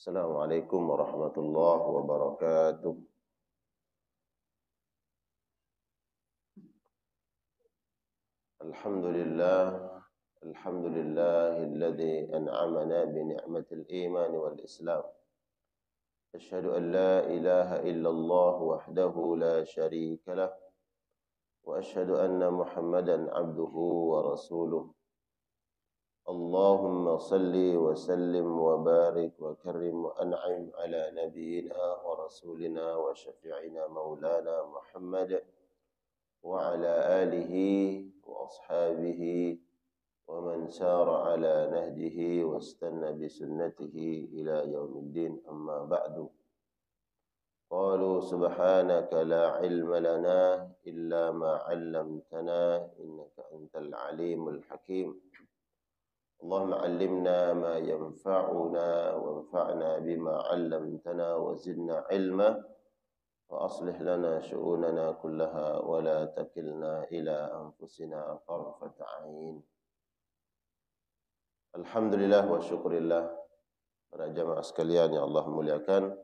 Assalamualaikum warahmatullahi wabarakatuh. Alhamdulillah, alhamdulillahilladzi an'amana bi ni'matil iman wal Islam. Asyhadu an la ilaha illallah wahdahu la syarika lah wa asyhadu anna Muhammadan abduhu wa rasuluh. Allahumma salli wa sallim wa barik wa karrim wa an'im ala nabiyyina wa rasulina wa syafi'ina maulana Muhammad wa ala alihi wa ashabihi wa man sara ala nahjihi wa istanna bi sunnatihi ila yaumiddin, amma ba'du. Qalu subhanaka la ilma lana illa ma 'allamtana innaka antal alimul hakim. Allahumma 'allimna ma yanfa'una wanfa'na bima 'allamtana wa zidna 'ilma wa aslih lana syu'unana kullaha wa la takilna ila anfusina tarfata 'ain. Alhamdulillah wa syukurillah, para jamaah sekalian yang Allah muliakan.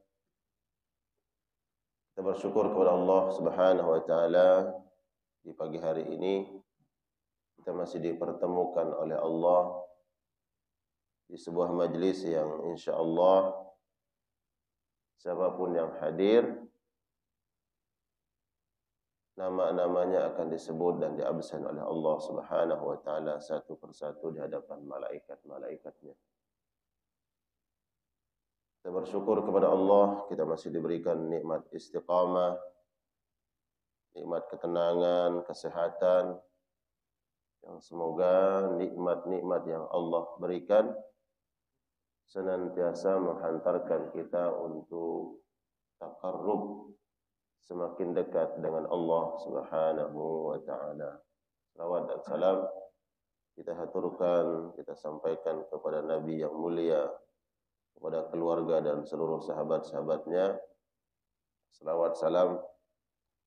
Kita bersyukur kepada Allah Subhanahu wa taala di pagi hari ini kita masih dipertemukan oleh Allah di sebuah majlis yang insyaallah siapapun yang hadir nama-namanya akan disebut dan diabsen oleh Allah Subhanahu wa taala satu persatu di hadapan malaikat-malaikatnya. Kita bersyukur kepada Allah kita masih diberikan nikmat istiqamah, nikmat ketenangan, kesehatan, yang semoga nikmat-nikmat yang Allah berikan senantiasa menghantarkan kita untuk taqarrub, semakin dekat dengan Allah Subhanahu wa taala. Salawat dan salam kita haturkan, kita sampaikan kepada Nabi yang mulia, kepada keluarga dan seluruh sahabat-sahabatnya. Salawat salam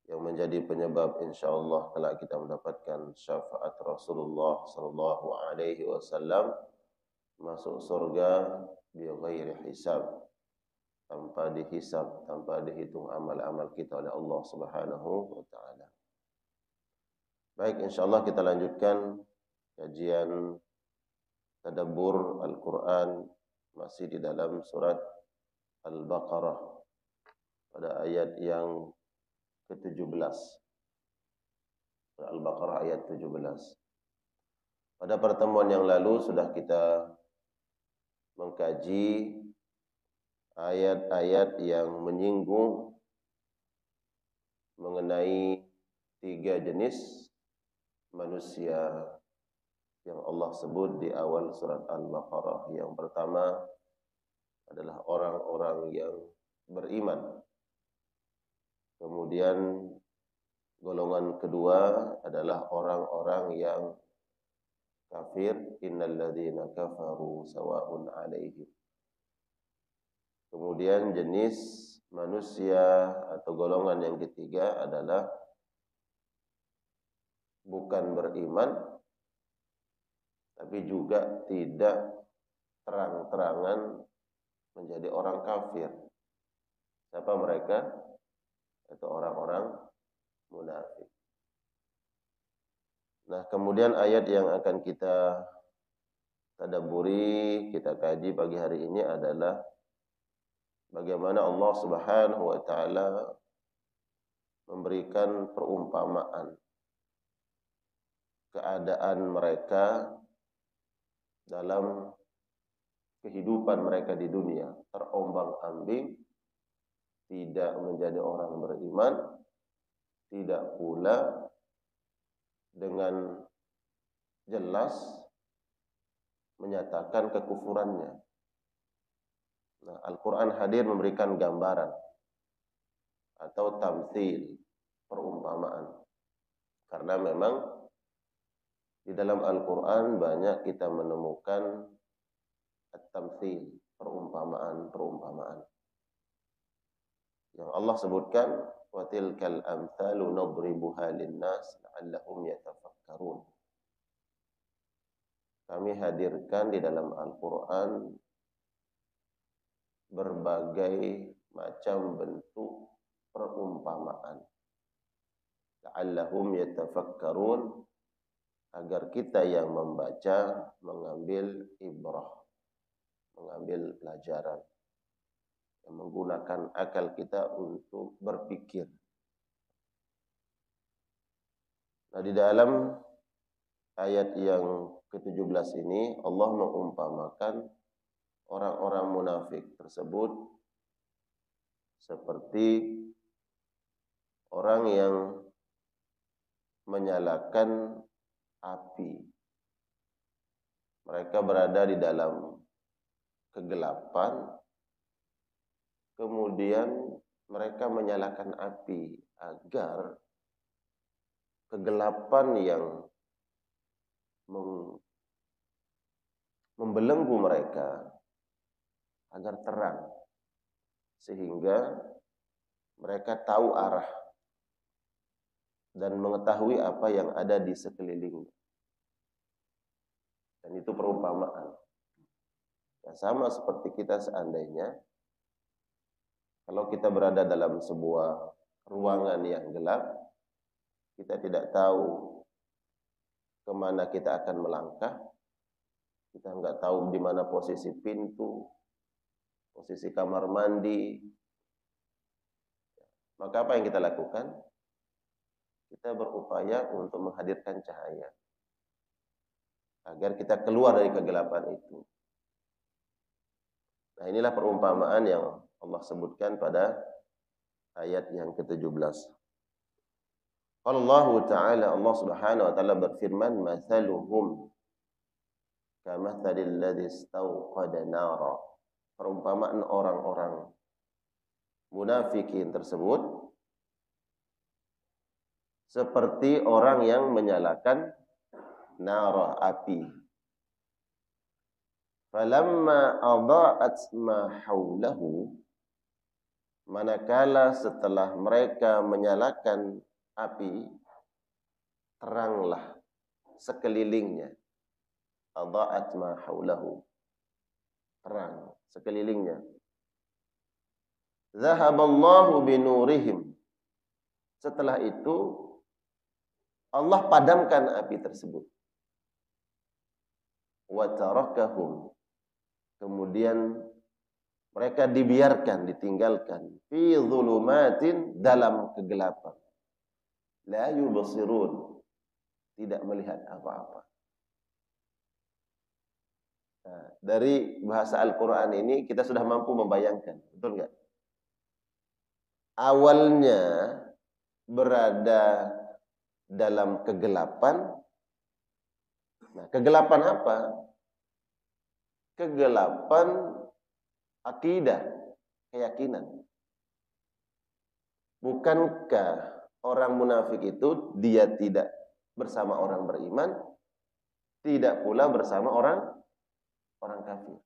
yang menjadi penyebab insyaallah kelak kita mendapatkan syafaat Rasulullah sallallahu alaihi wasallam, masuk surga bi ghairi hisab, tanpa dihisab, tanpa dihitung amal-amal kita oleh Allah Subhanahu wa taala. Baik, insyaallah kita lanjutkan kajian tadabbur Al-Qur'an masih di dalam surat Al-Baqarah pada ayat yang ke-17. Al-Baqarah ayat 17. Pada pertemuan yang lalu sudah kita mengkaji ayat-ayat yang menyinggung mengenai 3 jenis manusia yang Allah sebut di awal surat Al-Baqarah. Yang pertama adalah orang-orang yang beriman. Kemudian golongan kedua adalah orang-orang yang kafir, innal ladzina kafaru sawa'un 'alaihim. Kemudian jenis manusia atau golongan yang ketiga adalah bukan beriman tapi juga tidak terang-terangan menjadi orang kafir. Siapa mereka? Itu orang-orang munafik. Nah, kemudian ayat yang akan kita tadabburi, kita kaji pagi hari ini adalah bagaimana Allah Subhanahu wa taala memberikan perumpamaan keadaan mereka dalam kehidupan mereka di dunia, terombang-ambing, tidak menjadi orang beriman, tidak pula dengan jelas menyatakan kekufurannya. Nah, Al-Quran hadir memberikan gambaran atau tamtsil, perumpamaan. Karena memang di dalam Al-Quran banyak kita menemukan at-tamtsil, perumpamaan-perumpamaan. Yang Allah sebutkan, wa tilkal amthalu nadribuha lin-nas la'allahum yatafakkarun. Kami hadirkan di dalam Al-Quran berbagai macam bentuk perumpamaan. La'allahum yatafakkarun, agar kita yang membaca mengambil ibrah, mengambil pelajaran, yang menggunakan akal kita untuk berpikir. Nah, di dalam ayat yang ke-17 ini Allah mengumpamakan orang-orang munafik tersebut seperti orang yang menyalakan api. Mereka berada di dalam kegelapan, kemudian mereka menyalakan api agar kegelapan yang membelenggu mereka agar terang, sehingga mereka tahu arah dan mengetahui apa yang ada di sekelilingnya. Dan itu perumpamaan. Ya, sama seperti kita seandainya kalau kita berada dalam sebuah ruangan yang gelap, kita tidak tahu kemana kita akan melangkah, kita nggak tahu di mana posisi pintu, posisi kamar mandi. Maka apa yang kita lakukan? Kita berupaya untuk menghadirkan cahaya agar kita keluar dari kegelapan itu. Nah, inilah perumpamaan yang Allah sebutkan pada ayat yang ke-17. Allah Ta'ala, Allah Subhanahu wa taala berfirman, "Mathaluhum kamathalil ladzi istawqada nara." Perumpamaan orang-orang munafikin tersebut seperti orang yang menyalakan nara, api. Falamma adha'at ma haulahu, manakala setelah mereka menyalakan api, teranglah sekelilingnya. Adha'at ma haulahu, terang sekelilingnya. Zahaballahu binurihim, setelah itu Allah padamkan api tersebut. Wa tarakahum, kemudian mereka dibiarkan, ditinggalkan, fi dhulumatin, dalam kegelapan. La yubsirun, tidak melihat apa-apa. Nah, dari bahasa Al-Quran ini kita sudah mampu membayangkan, betul nggak? Awalnya berada dalam kegelapan. Nah, kegelapan apa? Kegelapan akidah, keyakinan. Bukankah orang munafik itu dia tidak bersama orang beriman, tidak pula bersama orang kafir.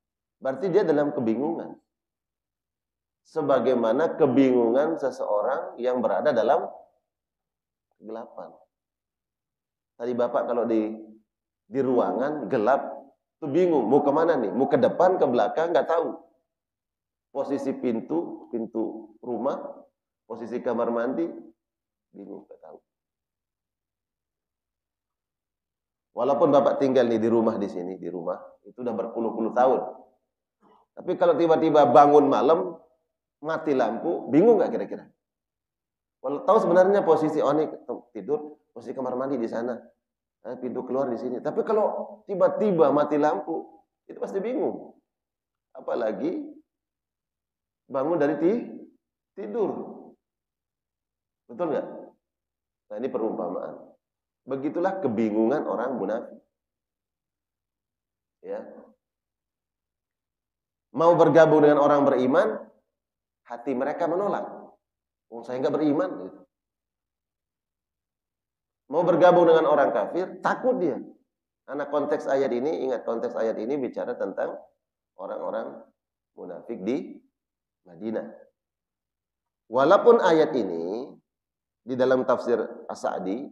Berarti dia dalam kebingungan. Sebagaimana kebingungan seseorang yang berada dalam kegelapan. Tadi Bapak kalau di ruangan gelap, tuh bingung, mau kemana nih? Mau ke depan, ke belakang, nggak tahu. Posisi pintu rumah, posisi kamar mandi, bingung, nggak tahu. Walaupun Bapak tinggal nih di rumah, itu udah berpuluh-puluh tahun. Tapi kalau tiba-tiba bangun malam, mati lampu, bingung nggak kira-kira? Walau tahu sebenarnya posisi ini tidur, posisi kamar mandi di sana, pintu keluar di sini. Tapi kalau tiba-tiba mati lampu, itu pasti bingung. Apalagi bangun dari tidur. Betul nggak? Nah, ini perumpamaan. Begitulah kebingungan orang munafik. Ya. Mau bergabung dengan orang beriman, hati mereka menolak. Oh, saya nggak beriman. Gitu. Mau bergabung dengan orang kafir, takut dia. Karena konteks ayat ini, ingat konteks ayat ini bicara tentang orang-orang munafik di Madinah. Walaupun ayat ini di dalam tafsir As-Sa'di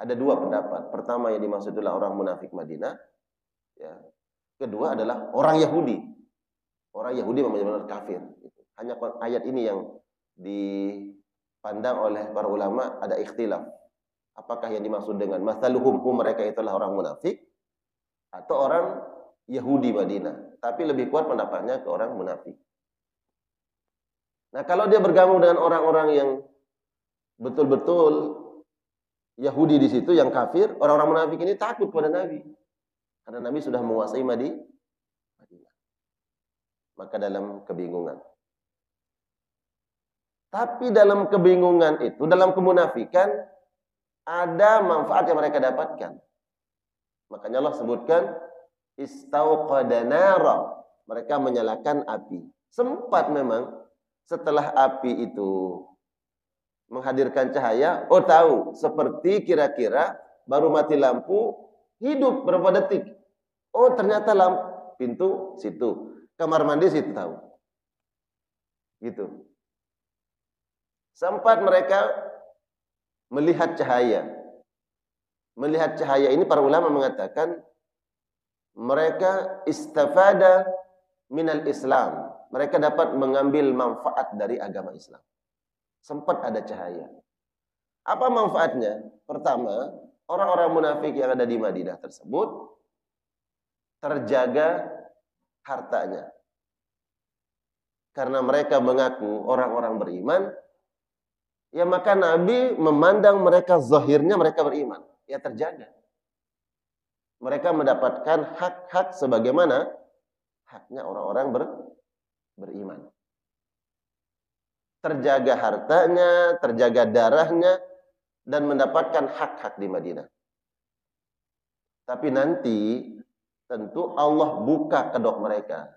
ada dua pendapat. Pertama yang dimaksud adalah orang munafik Madinah. Ya. Kedua adalah orang Yahudi. Orang Yahudi memang benar kafir. Hanya ayat ini yang dipandang oleh para ulama ada ikhtilaf. Apakah yang dimaksud dengan mathaluhum mereka itulah orang munafik atau orang Yahudi Madinah. Tapi lebih kuat pendapatnya ke orang munafik. Nah, kalau dia bergabung dengan orang-orang yang betul-betul Yahudi di situ yang kafir, orang-orang munafik ini takut pada Nabi. Karena Nabi sudah menguasai Madinah. Maka dalam kebingungan. Tapi dalam kebingungan itu, dalam kemunafikan, ada manfaat yang mereka dapatkan. Makanya Allah sebutkan, istauqada nara. Mereka menyalakan api. Sempat memang setelah api itu menghadirkan cahaya, oh tahu, seperti kira-kira baru mati lampu, hidup berapa detik. Oh ternyata lampu pintu situ, kamar mandi situ, tahu. Gitu. Sempat mereka melihat cahaya. Melihat cahaya ini para ulama mengatakan mereka istafada minal Islam. Mereka dapat mengambil manfaat dari agama Islam. Sempat ada cahaya. Apa manfaatnya? Pertama, orang-orang munafik yang ada di Madinah tersebut terjaga hartanya. Karena mereka mengaku orang-orang beriman, ya maka Nabi memandang mereka zahirnya mereka beriman. Ya terjaga. Mereka mendapatkan hak-hak sebagaimana haknya orang-orang beriman. Terjaga hartanya, terjaga darahnya, dan mendapatkan hak-hak di Madinah. Tapi nanti tentu Allah buka kedok mereka.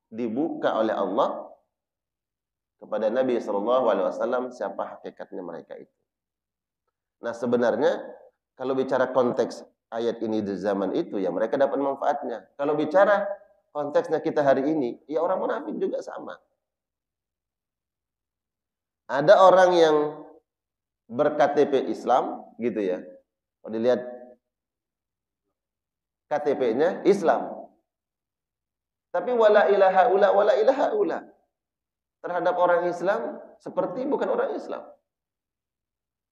Dibuka oleh Allah kepada Nabi SAW siapa hakikatnya mereka itu. Nah sebenarnya kalau bicara konteks ayat ini di zaman itu ya mereka dapat manfaatnya. Kalau bicara konteksnya kita hari ini, ya orang munafik juga sama. Ada orang yang ber-KTP Islam gitu ya. Kalau dilihat KTP-nya Islam. Tapi wala ilaha ula wala ilaha ula. Terhadap orang Islam seperti bukan orang Islam.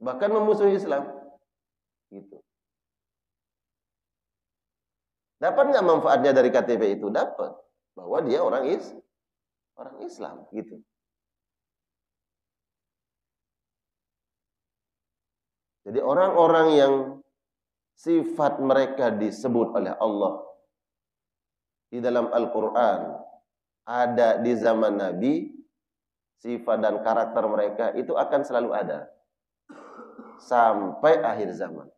Bahkan memusuhi Islam. Gitu. Dapat nggak manfaatnya dari KTP itu? Dapat. Bahwa dia orang Islam gitu. Jadi orang-orang yang sifat mereka disebut oleh Allah di dalam Al-Quran ada di zaman Nabi, sifat dan karakter mereka itu akan selalu ada sampai akhir zaman.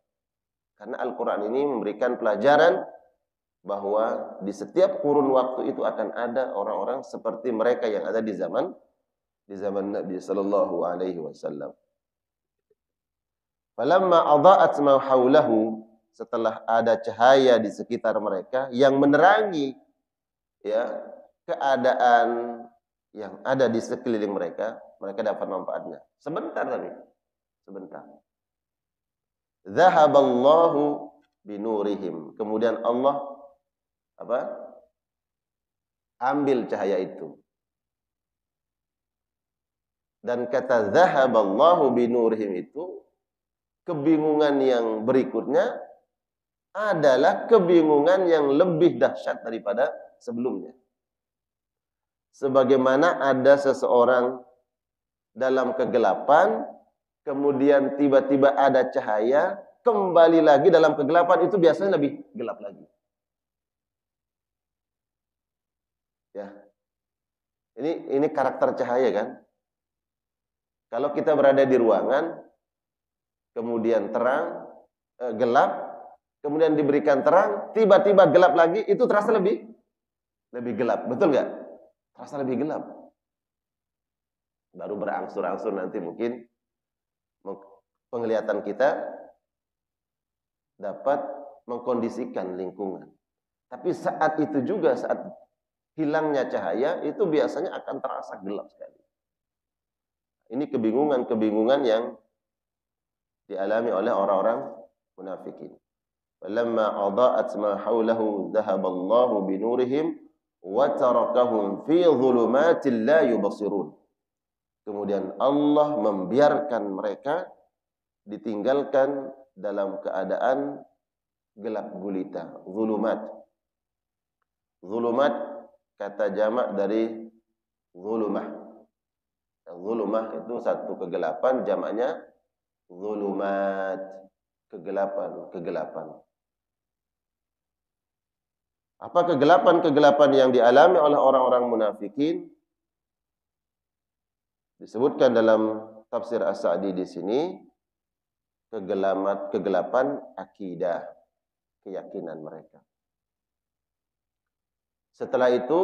Karena Al-Quran ini memberikan pelajaran bahwa di setiap kurun waktu itu akan ada orang-orang seperti mereka yang ada di zaman Nabi sallallahu alaihi wasallam. Falamma adha'at ma haulahu, setelah ada cahaya di sekitar mereka yang menerangi ya keadaan yang ada di sekeliling mereka, mereka dapat manfaatnya. Sebentar tadi. Sebentar. Zahaballahu binurihim. Kemudian Allah ambil cahaya itu. Dan kata zahaballahu binurihim itu kebingungan yang berikutnya adalah kebingungan yang lebih dahsyat daripada sebelumnya. Sebagaimana ada seseorang dalam kegelapan, kemudian tiba-tiba ada cahaya, kembali lagi dalam kegelapan, itu biasanya lebih gelap lagi. Ya. Ini karakter cahaya kan? Kalau kita berada di ruangan, kemudian terang, gelap, kemudian diberikan terang, tiba-tiba gelap lagi, itu terasa lebih gelap, betul nggak? Terasa lebih gelap. Baru berangsur-angsur nanti mungkin penglihatan kita dapat mengkondisikan lingkungan. Tapi saat itu juga, saat hilangnya cahaya, itu biasanya akan terasa gelap sekali. Ini kebingungan yang dialami oleh orang-orang munafikin. Falamma adha'at ma haulahu dhahaballahu binurihim wa tarakahum fi dhulumatin la yubsirun. Kemudian Allah membiarkan mereka ditinggalkan dalam keadaan gelap gulita, zulumat. Zulumat kata jamak dari zulumah. Zulumah itu satu kegelapan, jamaknya zulumat, kegelapan. Apa kegelapan-kegelapan yang dialami oleh orang-orang munafikin? Disebutkan dalam tafsir As-Sa'di di sini, kegelapan akidah, keyakinan mereka. Setelah itu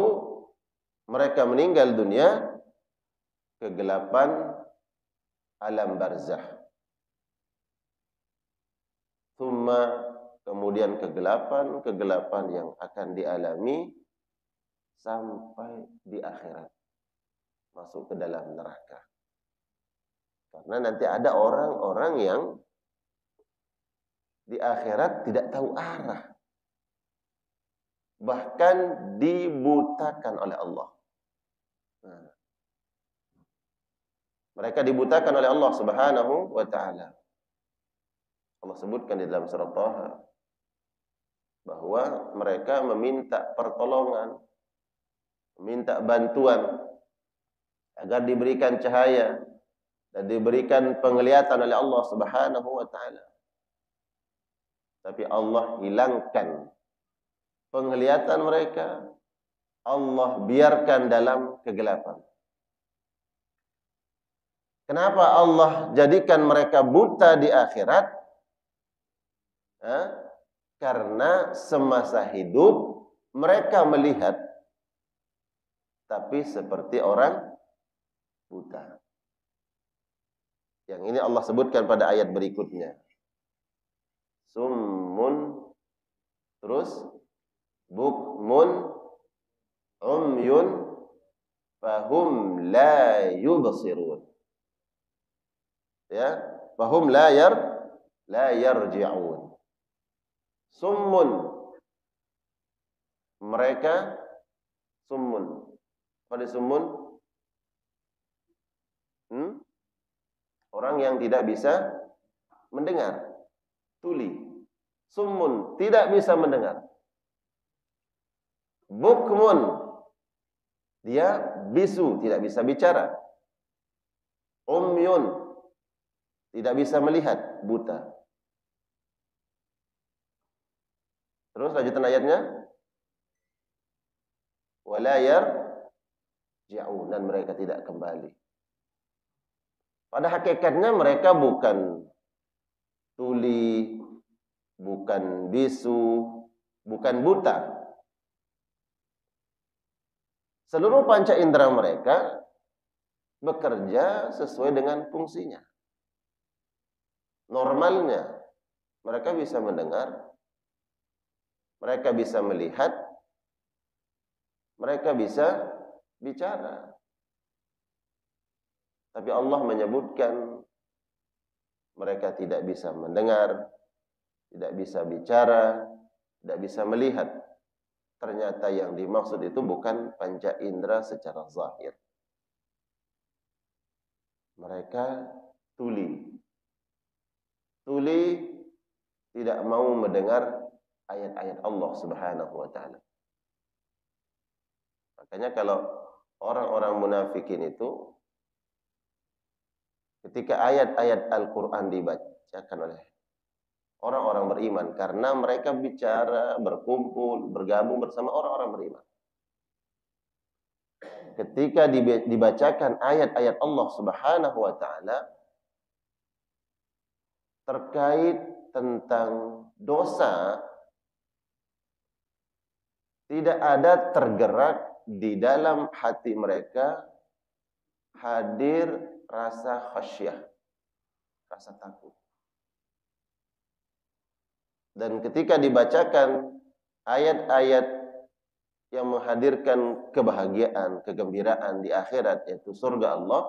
mereka meninggal dunia, kegelapan alam barzah. Kemudian kegelapan yang akan dialami sampai di akhirat, masuk ke dalam neraka. Karena nanti ada orang-orang yang di akhirat tidak tahu arah, bahkan dibutakan oleh Allah. Mereka dibutakan oleh Allah Subhanahu wa ta'ala. Allah sebutkan di dalam surat Thaha bahwa mereka meminta pertolongan, meminta bantuan agar diberikan cahaya dan diberikan penglihatan oleh Allah Subhanahu wa ta'ala. Tapi Allah hilangkan penglihatan mereka. Allah biarkan dalam kegelapan. Kenapa Allah jadikan mereka buta di akhirat? Karena semasa hidup mereka melihat, tapi seperti orang buta. Yang ini Allah sebutkan pada ayat berikutnya. Summun, terus bukmun, umyun, fahum la yubsirun. Ya, fahum la yarji'un. Summun, mereka summun. Pada summun, orang yang tidak bisa mendengar, tuli. Summun, tidak bisa mendengar. Bukmun, dia bisu, tidak bisa bicara. Umyun, tidak bisa melihat, buta. Terus lanjutan ayatnya, wala yarji'un, dan mereka tidak kembali. Pada hakikatnya mereka bukan tuli, bukan bisu, bukan buta. Seluruh panca indera mereka bekerja sesuai dengan fungsinya. Normalnya mereka bisa mendengar, mereka bisa melihat, mereka bisa bicara. Tapi Allah menyebutkan mereka tidak bisa mendengar, tidak bisa bicara, tidak bisa melihat. Ternyata yang dimaksud itu bukan panca indera secara zahir. Mereka tuli. Tuli, tidak mau mendengar ayat-ayat Allah Subhanahu wa ta'ala. Makanya kalau orang-orang munafikin itu, ketika ayat-ayat Al-Quran dibacakan oleh orang-orang beriman, karena mereka bicara, berkumpul, bergabung bersama orang-orang beriman. Ketika dibacakan ayat-ayat Allah Subhanahu wa ta'ala terkait tentang dosa, tidak ada tergerak di dalam hati mereka hadir rasa khasyah, rasa takut. Dan ketika dibacakan ayat-ayat yang menghadirkan kebahagiaan, kegembiraan di akhirat, yaitu surga Allah,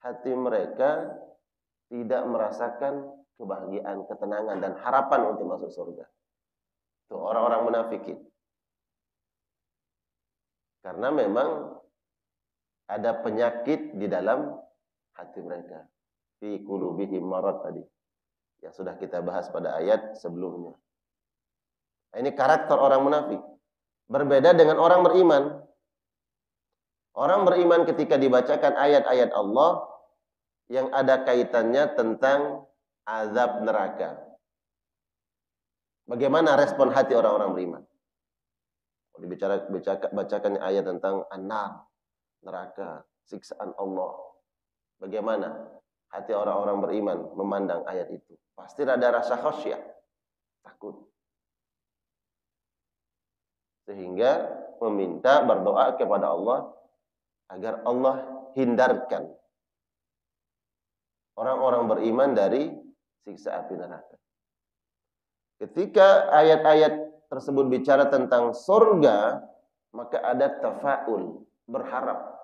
hati mereka tidak merasakan kebahagiaan, ketenangan, dan harapan untuk masuk surga. Itu orang-orang munafikin. Karena memang ada penyakit di dalam hati mereka. Fi qulubihim marad tadi, yang sudah kita bahas pada ayat sebelumnya. Nah, ini karakter orang munafik. Berbeda dengan orang beriman. Orang beriman ketika dibacakan ayat-ayat Allah yang ada kaitannya tentang azab neraka. Bagaimana respon hati orang-orang beriman? Bacakan ayat tentang an-nar, neraka, siksaan Allah. Bagaimana hati orang-orang beriman memandang ayat itu? Pasti ada rasa khasyah, takut. Sehingga meminta, berdoa kepada Allah agar Allah hindarkan orang-orang beriman dari siksa api neraka. Ketika ayat-ayat tersebut bicara tentang surga, maka ada tafaul, berharap.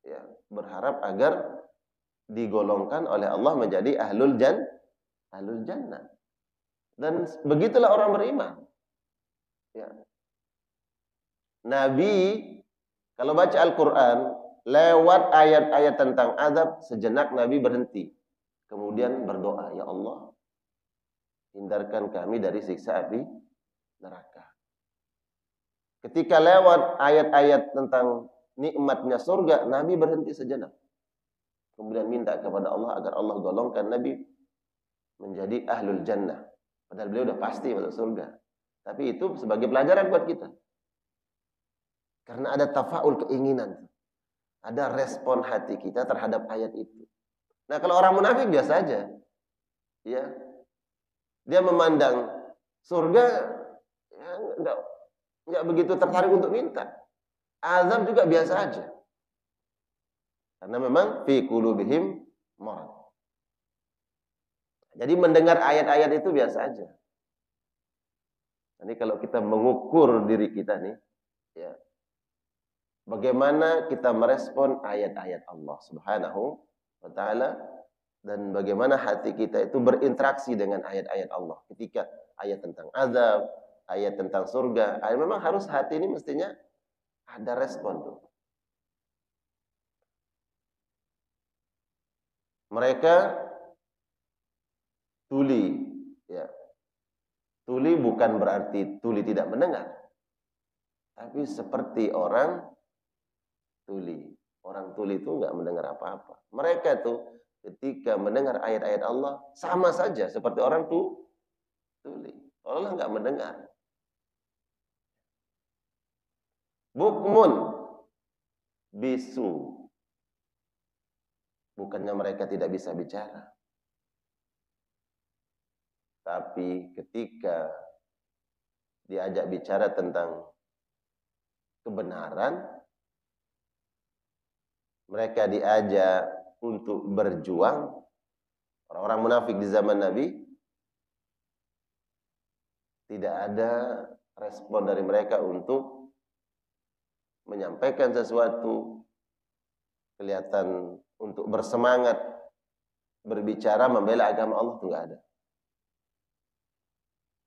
Ya, berharap agar digolongkan oleh Allah menjadi ahlul jannah. Dan begitulah orang beriman. Ya. Nabi kalau baca Al-Quran, lewat ayat-ayat tentang azab, sejenak Nabi berhenti. Kemudian berdoa, ya Allah, hindarkan kami dari siksa api neraka. Ketika lewat ayat-ayat tentang nikmatnya surga, Nabi berhenti sejenak. Kemudian minta kepada Allah agar Allah golongkan Nabi menjadi ahlul jannah. Padahal beliau sudah pasti masuk surga. Tapi itu sebagai pelajaran buat kita. Karena ada tafaul, keinginan. Ada respon hati kita terhadap ayat itu. Nah, kalau orang munafik biasa aja. Ya. Dia memandang surga ya, enggak begitu tertarik untuk minta. Azab juga biasa aja. Karena memang fi qulubihim marad. Jadi mendengar ayat-ayat itu biasa aja. Ini kalau kita mengukur diri kita nih, ya. Bagaimana kita merespon ayat-ayat Allah Subhanahu wa taala dan bagaimana hati kita itu berinteraksi dengan ayat-ayat Allah. Ketika ayat tentang azab, ayat tentang surga, memang harus hati ini mestinya ada respon tuh. Mereka tuli, ya. Tuli bukan berarti tuli tidak mendengar. Tapi seperti orang tuli. Orang tuli itu enggak mendengar apa-apa. Mereka tuh ketika mendengar ayat-ayat Allah sama saja seperti orang tuli. Allah enggak mendengar. Bukmun, bisu. Bukannya mereka tidak bisa bicara. Tapi ketika diajak bicara tentang kebenaran, mereka diajak untuk berjuang. Orang-orang munafik di zaman Nabi, tidak ada respon dari mereka untuk menyampaikan sesuatu, kelihatan untuk bersemangat berbicara membela agama Allah, itu enggak ada.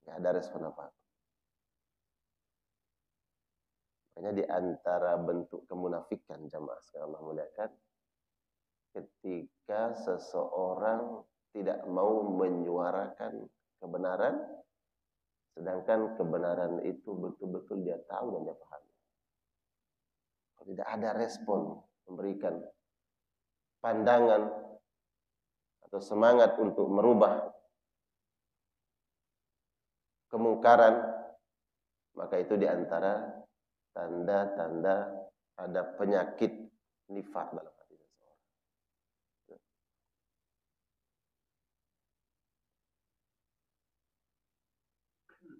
Enggak ada respon apa-apa. Makanya di antara bentuk kemunafikan jamaah sekalian Allah muliakan, ketika seseorang tidak mau menyuarakan kebenaran, sedangkan kebenaran itu betul-betul dia tahu dan dia pahami. Kalau tidak ada respon, memberikan pandangan atau semangat untuk merubah kemungkaran, maka itu di antara tanda-tanda ada penyakit nifak dalam hati seseorang.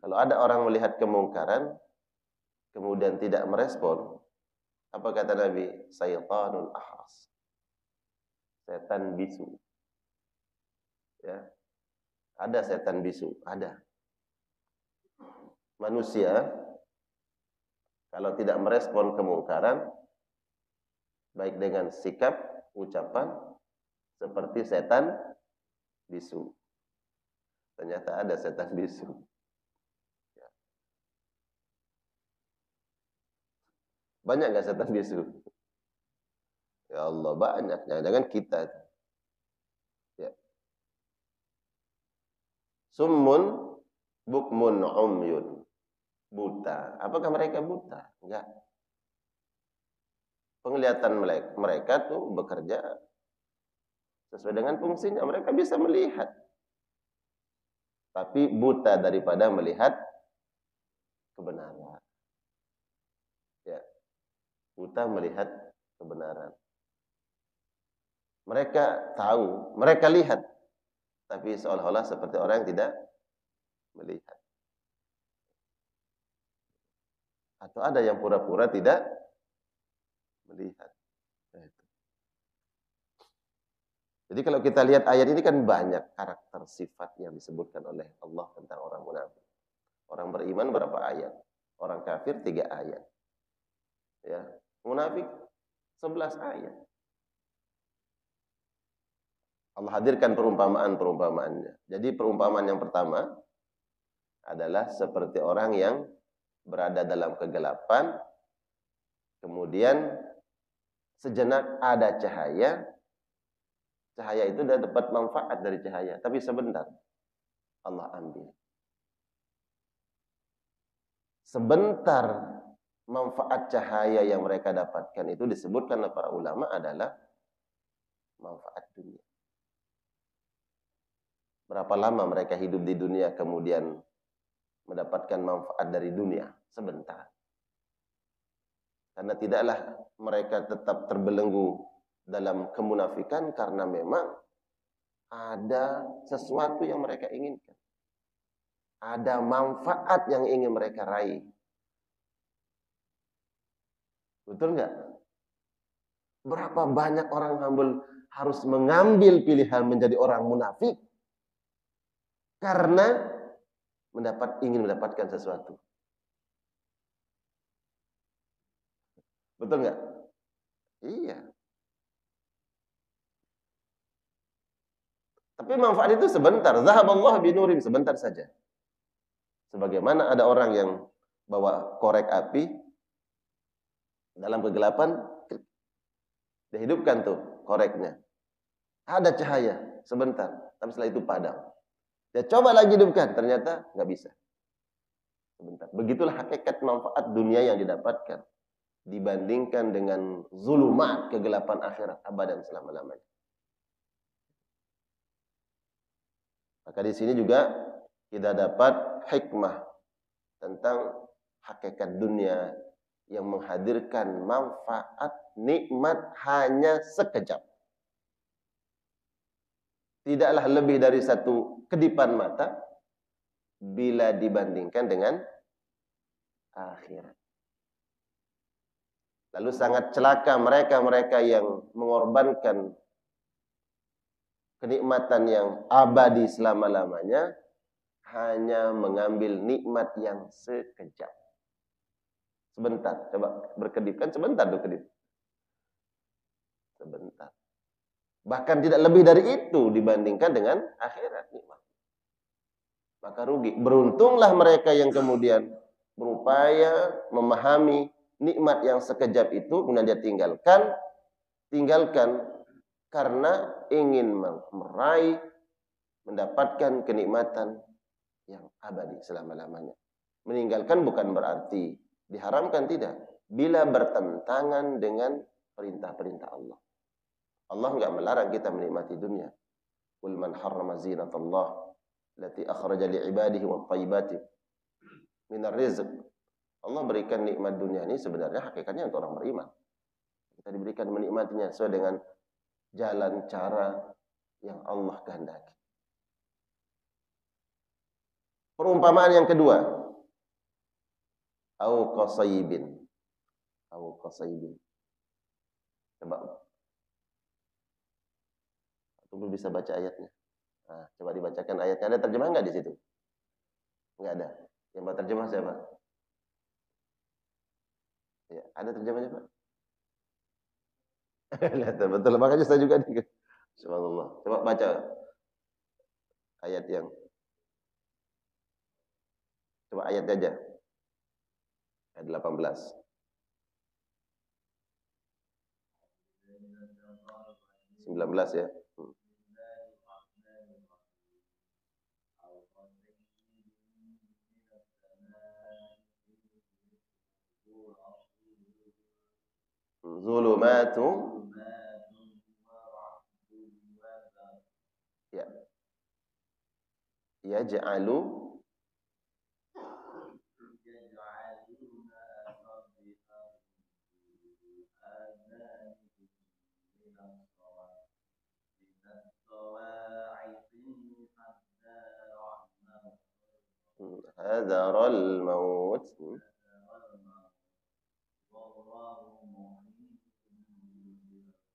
Kalau ada orang melihat kemungkaran kemudian tidak merespon, apa kata Nabi? Syaitanul ahras. Setan bisu. Ya. Ada setan bisu, ada. Manusia kalau tidak merespon kemungkaran, baik dengan sikap, ucapan, seperti setan bisu. Ternyata ada setan bisu. Ya. Banyak nggak setan bisu? Ya Allah, banyak. Jangan-jangan kita. Ya. Summun bukmun umyun. Buta. Apakah mereka buta? Enggak. Penglihatan mereka tuh bekerja sesuai dengan fungsinya. Mereka bisa melihat. Tapi buta daripada melihat kebenaran. Ya. Buta melihat kebenaran. Mereka tahu, mereka lihat. Tapi seolah-olah seperti orang yang tidak melihat. Atau ada yang pura-pura tidak melihat. Jadi kalau kita lihat ayat ini kan banyak karakter sifat yang disebutkan oleh Allah tentang orang munafik. Orang beriman berapa ayat? Orang kafir 3 ayat. Ya, munafik 11 ayat. Allah hadirkan perumpamaan-perumpamaannya. Jadi perumpamaan yang pertama adalah seperti orang yang berada dalam kegelapan, kemudian sejenak ada cahaya. Cahaya itu dia dapat manfaat dari cahaya, tapi sebentar Allah ambil. Sebentar manfaat cahaya yang mereka dapatkan itu disebutkan oleh para ulama adalah manfaat dunia. Berapa lama mereka hidup di dunia kemudian mendapatkan manfaat dari dunia? Sebentar. Karena tidaklah mereka tetap terbelenggu dalam kemunafikan karena memang ada sesuatu yang mereka inginkan. Ada manfaat yang ingin mereka raih. Betul nggak? Berapa banyak orang harus mengambil pilihan menjadi orang munafik karena ingin mendapatkan sesuatu. Betul nggak? Iya. Tapi manfaat itu sebentar. Zahaballahu binurim, sebentar saja. Sebagaimana ada orang yang bawa korek api dalam kegelapan, dihidupkan tuh koreknya. Ada cahaya sebentar, tapi setelah itu padam. Dia coba lagi hidupkan, ternyata nggak bisa. Sebentar. Begitulah hakikat manfaat dunia yang didapatkan dibandingkan dengan zulumat kegelapan akhirat abadan selama-lamanya. Maka di sini juga kita dapat hikmah tentang hakikat dunia yang menghadirkan manfaat nikmat hanya sekejap. Tidaklah lebih dari satu kedipan mata bila dibandingkan dengan akhirat. Lalu sangat celaka mereka-mereka yang mengorbankan kenikmatan yang abadi selama-lamanya hanya mengambil nikmat yang sekejap. Sebentar, coba berkedip kan sebentar tuh kedip. Sebentar. Bahkan tidak lebih dari itu dibandingkan dengan akhirat nikmat. Maka rugi. Beruntunglah mereka yang kemudian berupaya memahami nikmat yang sekejap itu kemudian dia tinggalkan karena ingin meraih mendapatkan kenikmatan yang abadi selama-lamanya. Meninggalkan bukan berarti diharamkan, tidak. Bila bertentangan dengan perintah-perintah Allah. Allah enggak melarang kita menikmati dunia. Qul man harrama zinatallah allati akhraja li'ibadihi wat thayyibati minar rizq. Allah berikan nikmat dunia ini sebenarnya hakikatnya untuk orang beriman. Kita diberikan menikmatinya sesuai dengan jalan cara yang Allah kehendaki. Perumpamaan yang kedua, au qasaybin. Coba belum bisa baca ayatnya. Nah, coba dibacakan ayatnya. Ada terjemah enggak di situ? Enggak ada. Yang buat terjemah siapa? Ya, ada terjemahnya, Pak? Betul, makanya saya juga subhanallah. Coba baca ayat yang coba ayat aja. Ayat 18. 19 ya. Zulumatu ya. Yaj'alu hadaral maut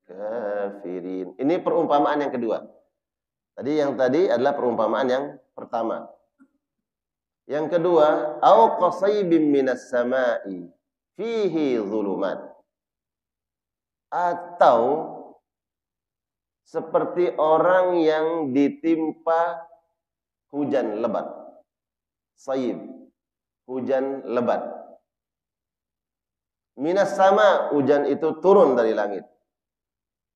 kafirin. Ini perumpamaan yang kedua. Yang tadi adalah perumpamaan yang pertama. Yang kedua, au qasaybin minas sama'i fihi zulumat. Atau seperti orang yang ditimpa hujan lebat. Sayib, hujan lebat. Minas sama, hujan itu turun dari langit.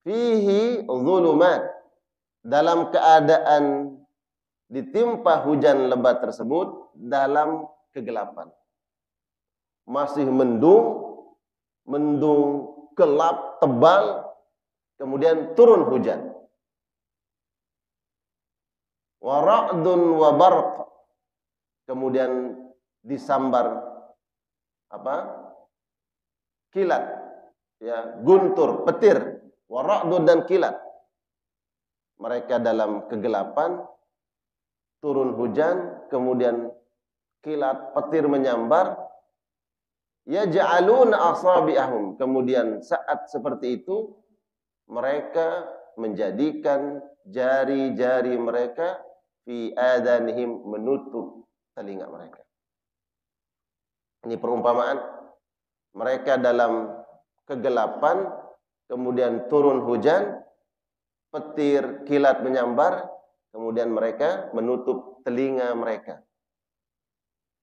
Fihi zulumat, dalam keadaan ditimpa hujan lebat tersebut dalam kegelapan. Masih mendung gelap tebal, kemudian turun hujan. Wa ra'dun wa barq, kemudian disambar kilat, ya, guntur, petir, wa ra'dun dan kilat. Mereka dalam kegelapan, turun hujan, kemudian kilat, petir menyambar. Yaj'aluna asabi'ahum, kemudian saat seperti itu mereka menjadikan jari-jari mereka fi adanihim, menutup telinga mereka. Ini perumpamaan mereka dalam kegelapan, kemudian turun hujan, petir, kilat menyambar, kemudian mereka menutup telinga mereka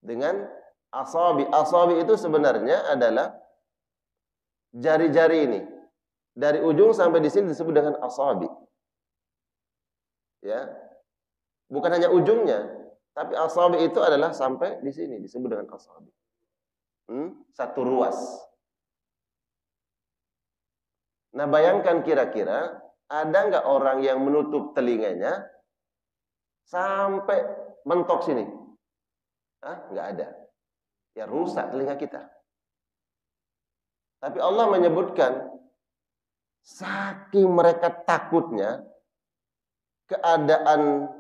dengan asabi. Asabi itu sebenarnya adalah jari-jari ini. Dari ujung sampai di sini disebut dengan asabi. Ya. Bukan hanya ujungnya, tapi asabi itu adalah sampai di sini disebut dengan asabi. Satu ruas. Nah, bayangkan kira-kira ada nggak orang yang menutup telinganya sampai mentok sini? Nggak ada. Ya rusak telinga kita. Tapi Allah menyebutkan saking mereka takutnya keadaan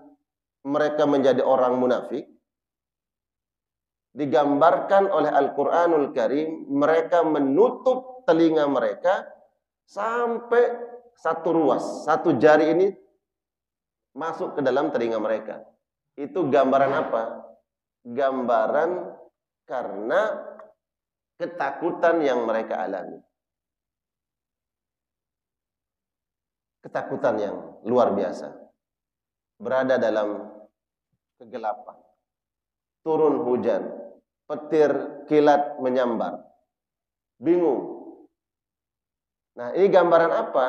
mereka menjadi orang munafik, digambarkan oleh Al-Qur'anul Karim, mereka menutup telinga mereka sampai satu ruas, satu jari ini masuk ke dalam telinga mereka. Itu gambaran apa? Gambaran karena ketakutan yang mereka alami. Ketakutan yang luar biasa. Berada dalam kegelapan. Turun hujan, petir, kilat menyambar. Bingung. Nah, ini gambaran apa?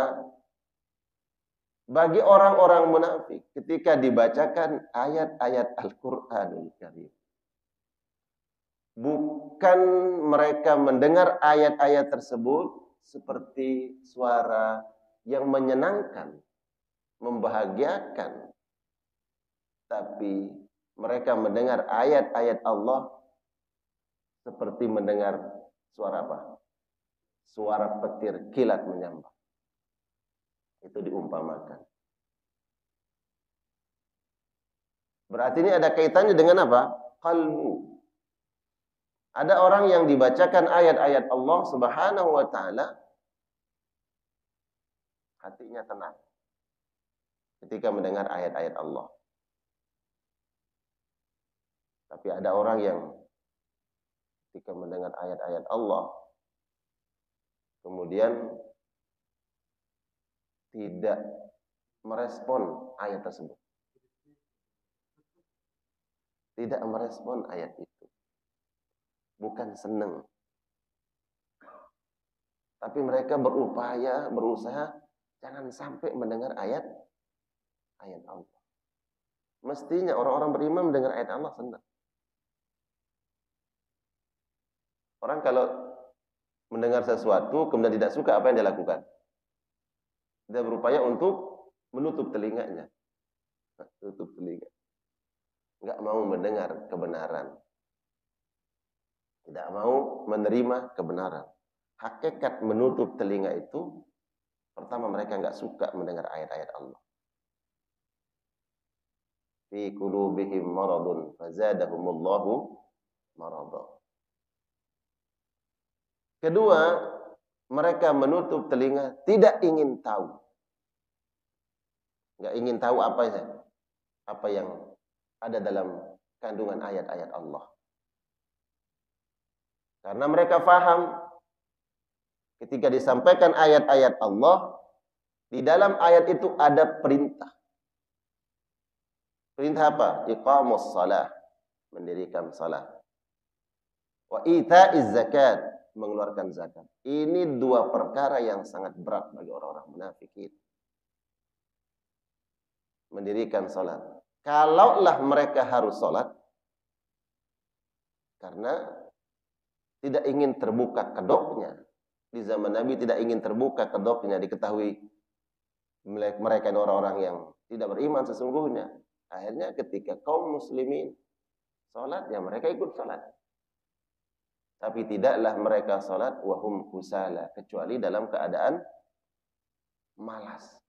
Bagi orang-orang munafik ketika dibacakan ayat-ayat Al-Qur'anul Karim. Bukan mereka mendengar ayat-ayat tersebut seperti suara yang menyenangkan, membahagiakan. Tapi mereka mendengar ayat-ayat Allah seperti mendengar suara apa? Suara petir, kilat menyambar. Itu diumpamakan. Berarti ini ada kaitannya dengan apa? Qalbu. Ada orang yang dibacakan ayat-ayat Allah Subhanahu wa taala, hatinya tenang ketika mendengar ayat-ayat Allah. Tapi ada orang yang ketika mendengar ayat-ayat Allah kemudian tidak merespon ayat tersebut. Tidak merespon ayat itu. Bukan senang. Tapi mereka berusaha Jangan sampai mendengar ayat Allah. Mestinya orang-orang beriman mendengar ayat Allah senang. Orang kalau mendengar sesuatu kemudian tidak suka, apa yang dia lakukan? Dia berupaya untuk menutup telinganya. Tutup telinga. Enggak mau mendengar kebenaran. Tidak mau menerima kebenaran. Hakikat menutup telinga itu, pertama mereka enggak suka mendengar ayat-ayat Allah. Fi qulubihim maradun fazadahumullahu marada. Kedua, mereka menutup telinga, tidak ingin tahu. Enggak ingin tahu apa yang ada dalam kandungan ayat-ayat Allah. Karena mereka faham ketika disampaikan ayat-ayat Allah, di dalam ayat itu ada perintah. Perintah apa? Iqamus salah, mendirikan salat. Wa ita'iz zakat, mengeluarkan zakat. Ini dua perkara yang sangat berat bagi orang-orang munafikin. Mendirikan salat. Kalaulah mereka harus salat karena tidak ingin terbuka kedoknya. Di zaman Nabi tidak ingin terbuka kedoknya, diketahui mereka orang-orang yang tidak beriman sesungguhnya. Akhirnya ketika kaum muslimin salat, ya mereka ikut salat. Tapi tidaklah mereka salat wahum kusala, kecuali dalam keadaan malas.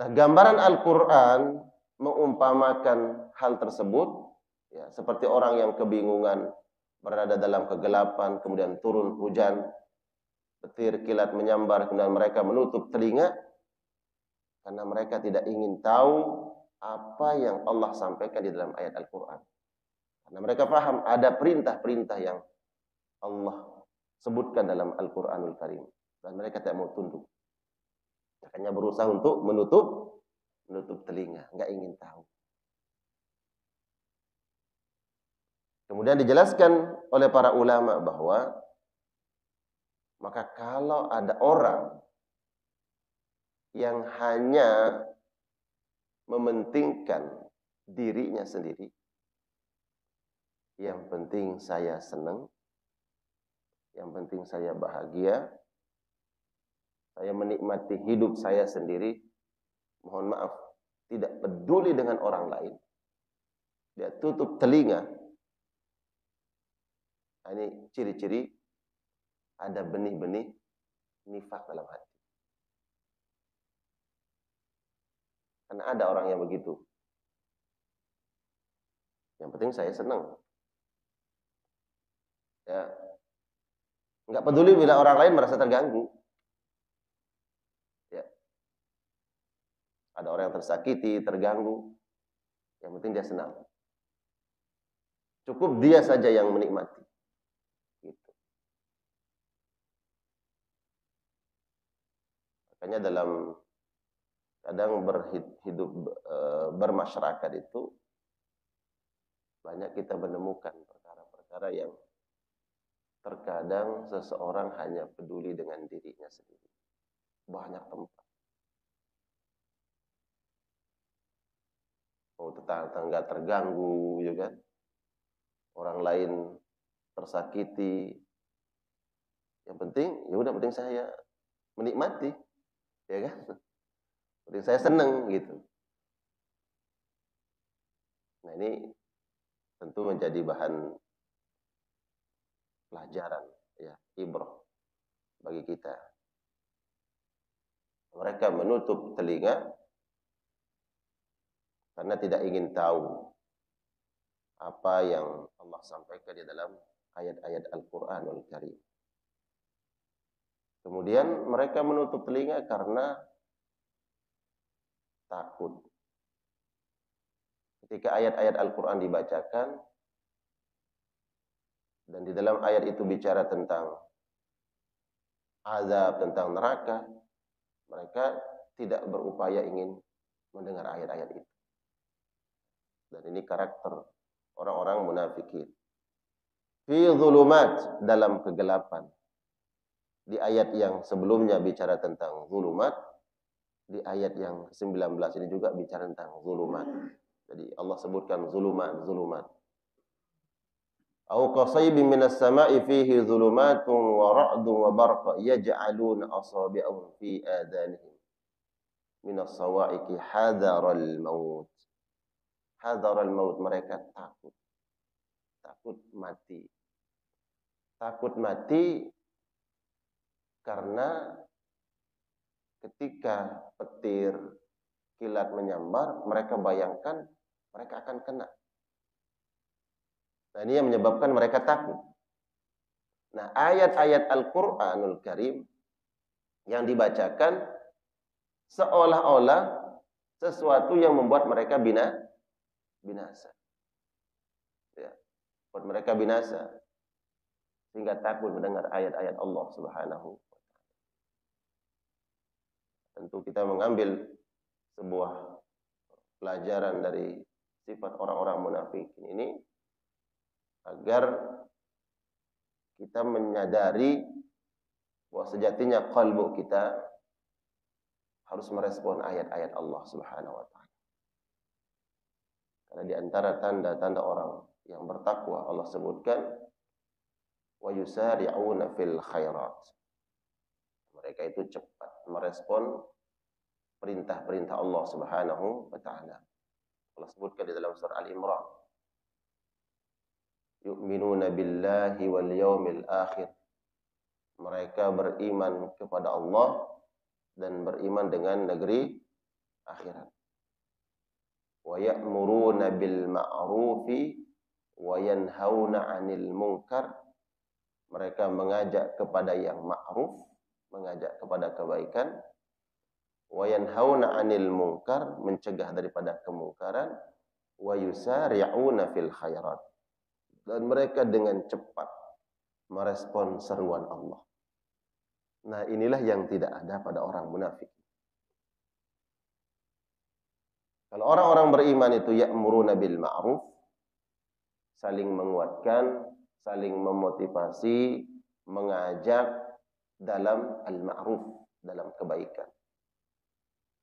Nah, gambaran Al-Quran mengumpamakan hal tersebut, ya, seperti orang yang kebingungan, berada dalam kegelapan, kemudian turun hujan, petir kilat menyambar, kemudian mereka menutup telinga, karena mereka tidak ingin tahu apa yang Allah sampaikan di dalam ayat Al-Quran. Karena mereka paham ada perintah-perintah yang Allah sebutkan dalam Al-Quranul Karim. Dan mereka tidak mau tunduk. Makanya berusaha untuk menutup telinga. Nggak ingin tahu. Kemudian dijelaskan oleh para ulama bahwa maka kalau ada orang yang hanya mementingkan dirinya sendiri, yang penting saya senang, yang penting saya bahagia, saya menikmati hidup saya sendiri, mohon maaf, tidak peduli dengan orang lain, dia tutup telinga. Ini ciri-ciri ada benih-benih nifak dalam hati. Karena ada orang yang begitu. Yang penting saya senang. Ya, nggak peduli bila orang lain merasa terganggu. Ya, ada orang yang tersakiti, terganggu. Yang penting dia senang. Cukup dia saja yang menikmati. Gitu. Makanya dalam kadang bermasyarakat itu banyak kita menemukan perkara-perkara yang terkadang seseorang hanya peduli dengan dirinya sendiri. Banyak tempat. Oh, tetangga terganggu, ya kan? Orang lain tersakiti. Yang penting, ya udah penting saya menikmati, ya kan? Penting saya senang gitu. Nah, ini tentu menjadi bahan pelajaran, ya, ibrah bagi kita. Mereka menutup telinga karena tidak ingin tahu apa yang Allah sampaikan di dalam ayat-ayat Al-Quranul Karim. Kemudian mereka menutup telinga karena takut. Ketika ayat-ayat Al-Quran dibacakan, dan di dalam ayat itu bicara tentang azab, tentang neraka, mereka tidak berupaya ingin mendengar ayat-ayat itu. Dan ini karakter orang-orang munafikin. Fi dhulumat, dalam kegelapan. Di ayat yang sebelumnya bicara tentang zulumat, di ayat yang ke-19 ini juga bicara tentang zulumat. Jadi Allah sebutkan zulumat. Au qasaybin minas sama'i fihi zulumatun wa ra'dun wa barqa yaj'aluna asabi'ahum fi adanihim minas sawa'iqi hadaral maut. Hadaral maut, mereka takut mati. Takut mati karena ketika petir kilat menyambar, mereka bayangkan mereka akan kena. Nah, ini yang menyebabkan mereka takut. Nah, ayat-ayat Al-Qur'anul Karim yang dibacakan seolah-olah sesuatu yang membuat mereka binasa. Ya, buat mereka binasa. Sehingga takut mendengar ayat-ayat Allah Subhanahu wa ta'ala. Tentu kita mengambil sebuah pelajaran dari sifat orang-orang munafik ini agar kita menyadari bahwa sejatinya qalbu kita harus merespon ayat-ayat Allah Subhanahu wa ta'ala. Karena di antara tanda-tanda orang yang bertakwa Allah sebutkan wa yusari'una fil khairat. Mereka itu cepat merespon perintah-perintah Allah Subhanahu wa ta'ala. Allah sebutkan di dalam surah Al-Imran, yu'minuna billahi wal yawmil akhir. Mereka beriman kepada Allah dan beriman dengan negeri akhirat. Wa ya'muruna bil ma'rufi wa yanhauna 'anil munkar. Mereka mengajak kepada yang ma'ruf, mengajak kepada kebaikan. Wa yanhauna 'anil munkar, mencegah daripada kemungkaran. Wa yusari'una fil khairat. Dan mereka dengan cepat merespon seruan Allah. Nah, inilah yang tidak ada pada orang munafik. Kalau orang-orang beriman itu ya'muruna bil ma'ruf, saling menguatkan, saling memotivasi, mengajak dalam al-ma'ruf, dalam kebaikan.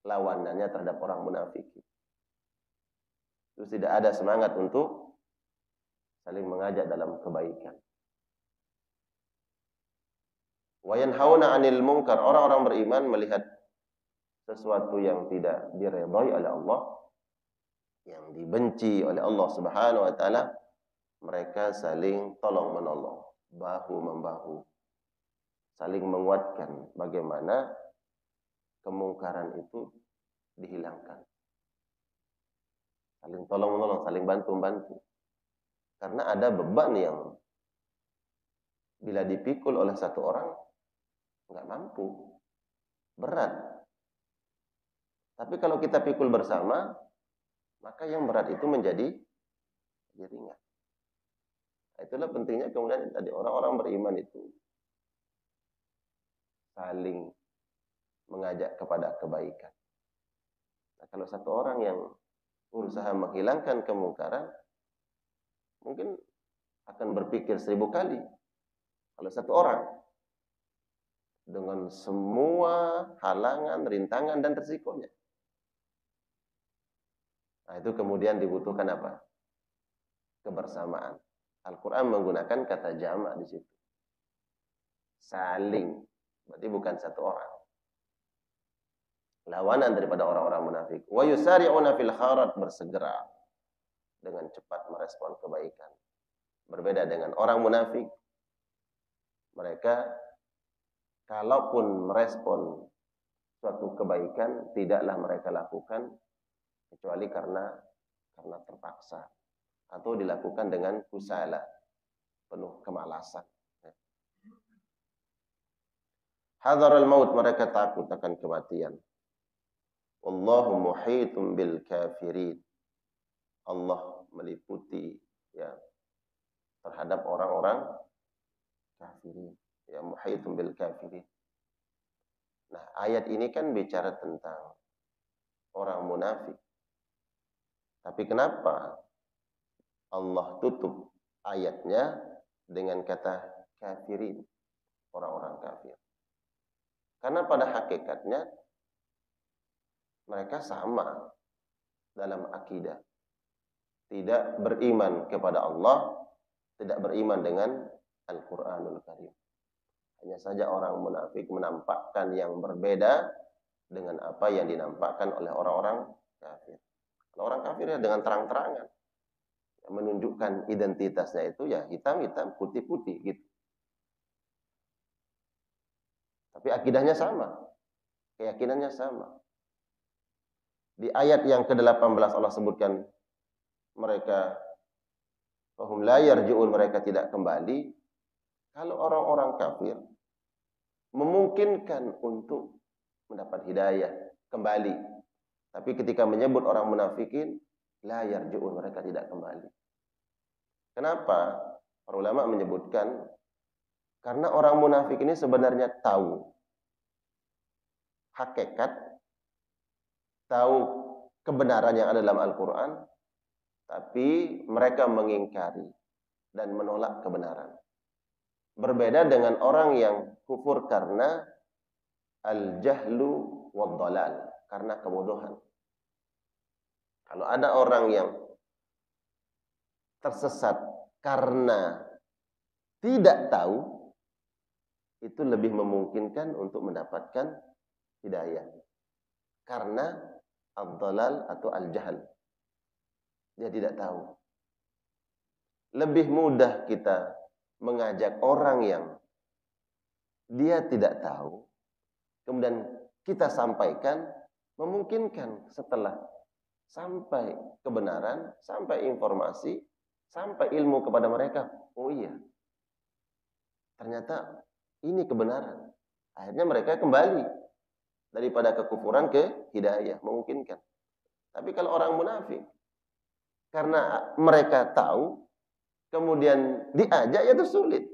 Lawanannya terhadap orang munafik. Itu tidak ada semangat untuk saling mengajak dalam kebaikan. Wa yanhauna 'anil munkar, orang-orang beriman melihat sesuatu yang tidak diredai oleh Allah, yang dibenci oleh Allah Subhanahu wa ta'ala, mereka saling tolong-menolong, bahu-membahu, saling menguatkan bagaimana kemungkaran itu dihilangkan. Saling tolong-menolong, saling bantu-bantu. Karena ada beban yang bila dipikul oleh satu orang nggak mampu, berat. Tapi kalau kita pikul bersama, maka yang berat itu menjadi ringan. Nah, itulah pentingnya kemudian tadi orang-orang beriman itu saling mengajak kepada kebaikan. Nah, kalau satu orang yang berusaha menghilangkan kemungkaran, mungkin akan berpikir 1000 kali. Kalau satu orang dengan semua halangan, rintangan, dan resikonya. Nah, itu kemudian dibutuhkan apa? Kebersamaan. Al-Quran menggunakan kata jama' di situ. Saling. Berarti bukan satu orang. Lawanan daripada orang-orang munafik. Wa yusari'una fil khairat, bersegera dengan cepat merespon kebaikan. Berbeda dengan orang munafik. Mereka kalaupun merespon suatu kebaikan, tidaklah mereka lakukan kecuali karena terpaksa atau dilakukan dengan kusala, penuh kemalasan. Hadzarul maut, mereka takut akan kematian. Wallahu muhitun bil kafirin. Allah meliputi ya terhadap orang-orang kafirin. Ya, muhitun bil kafirin. Nah, ayat ini kan bicara tentang orang munafik. Tapi kenapa Allah tutup ayatnya dengan kata kafirin, orang-orang kafir? Karena pada hakikatnya mereka sama dalam akidah. Tidak beriman kepada Allah, tidak beriman dengan Al-Quranul Karim. Hanya saja orang munafik menampakkan yang berbeda dengan apa yang dinampakkan oleh orang-orang kafir. Orang kafir ya dengan terang-terangan menunjukkan identitasnya itu ya hitam-hitam, putih-putih gitu. Tapi akidahnya sama, keyakinannya sama. Di ayat yang ke-18 Allah sebutkan mereka fahum la yarji'un, mereka tidak kembali. Kalau orang-orang kafir memungkinkan untuk mendapat hidayah kembali. Tapi ketika menyebut orang munafikin, la yarji'un, mereka tidak kembali. Kenapa? Para ulama menyebutkan karena orang munafik ini sebenarnya tahu hakikat, tahu kebenaran yang ada dalam Al-Quran, tapi mereka mengingkari dan menolak kebenaran. Berbeda dengan orang yang kufur karena al-jahlu wad-dhalal, karena kebodohan. Kalau ada orang yang tersesat karena tidak tahu, itu lebih memungkinkan untuk mendapatkan hidayah. Karena ad-dhalal atau al-jahl. Dia tidak tahu. Lebih mudah kita mengajak orang yang dia tidak tahu, kemudian kita sampaikan, memungkinkan setelah sampai kebenaran, sampai informasi, sampai ilmu kepada mereka. Oh iya, ternyata ini kebenaran. Akhirnya mereka kembali daripada kekufuran ke hidayah, memungkinkan. Tapi kalau orang munafik, karena mereka tahu, kemudian diajak, ya itu sulit.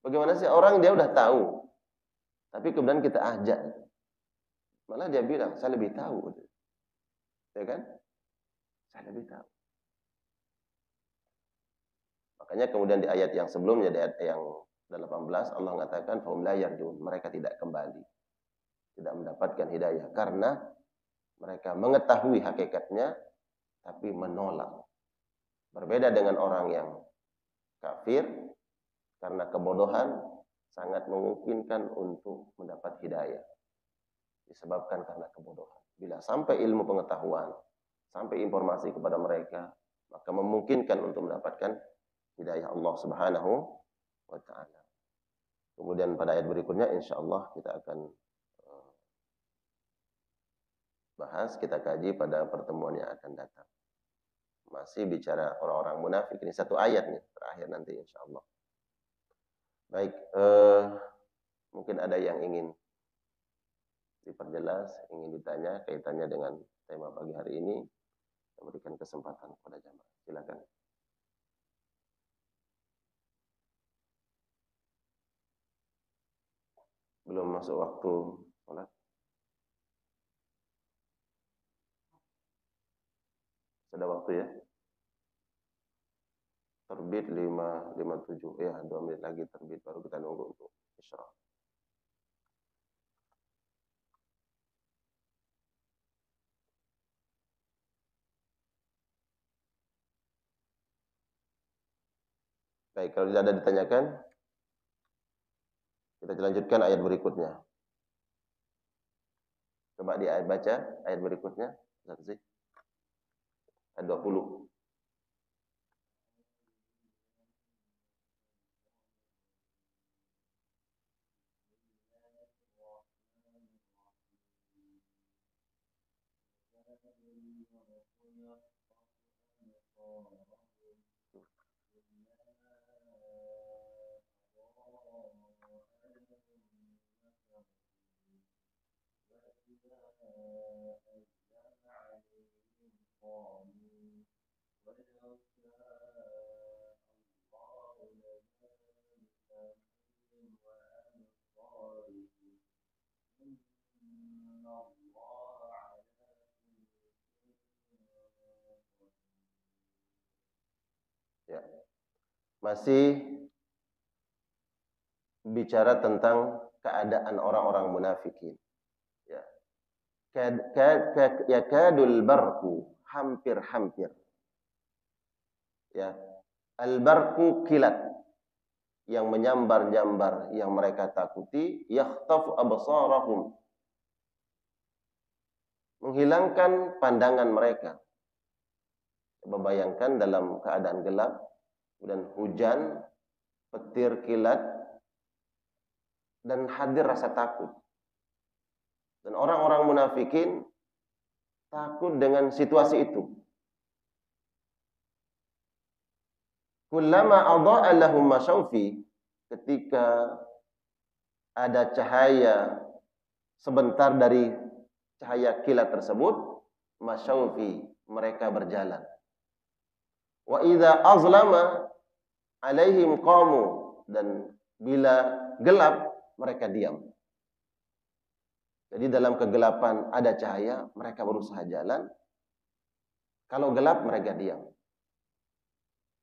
Bagaimana sih orang dia udah tahu, tapi kemudian kita ajak, malah dia bilang, saya lebih tahu. Ya kan? Saya lebih tahu. Makanya kemudian di ayat yang sebelumnya, di ayat yang 18, Allah mengatakan, fahum la yarjun, mereka tidak kembali, tidak mendapatkan hidayah, karena mereka mengetahui hakikatnya, tapi menolak. Berbeda dengan orang yang kafir, karena kebodohan, sangat memungkinkan untuk mendapat hidayah. Disebabkan karena kebodohan. Bila sampai ilmu pengetahuan, sampai informasi kepada mereka, maka memungkinkan untuk mendapatkan hidayah Allah Subhanahu wa ta'ala. Kemudian pada ayat berikutnya insyaallah kita akan bahas, kita kaji pada pertemuan yang akan datang. Masih bicara orang-orang munafik, ini satu ayat nih terakhir nanti insyaallah. Baik, mungkin ada yang ingin diperjelas, ingin ditanya kaitannya dengan tema pagi hari ini, saya berikan kesempatan kepada jamaah. Silakan. Belum masuk waktu sholat. Sudah waktu ya. Terbit 5:57. Ya, 2 menit lagi terbit, baru kita nunggu untuk isyraq. Baik, kalau tidak ada ditanyakan, kita lanjutkan ayat berikutnya. Coba baca ayat berikutnya. Ayat 20. Ya. Masih bicara tentang keadaan orang-orang munafikin. Ya. Yakadul barku, hampir-hampir. Ya. Al-barku kilat yang menyambar-nyambar yang mereka takuti, yakhtafu absarahum, menghilangkan pandangan mereka. Coba bayangkan dalam keadaan gelap dan hujan, petir kilat, dan hadir rasa takut. Dan orang-orang munafikin takut dengan situasi itu. Kullama adha'a lahum masyaufi, ketika ada cahaya sebentar dari cahaya kilat tersebut, masyaufi, mereka berjalan. Wa idza azlama alaihim qamu, dan bila gelap mereka diam. Jadi dalam kegelapan ada cahaya, mereka berusaha jalan. Kalau gelap mereka diam.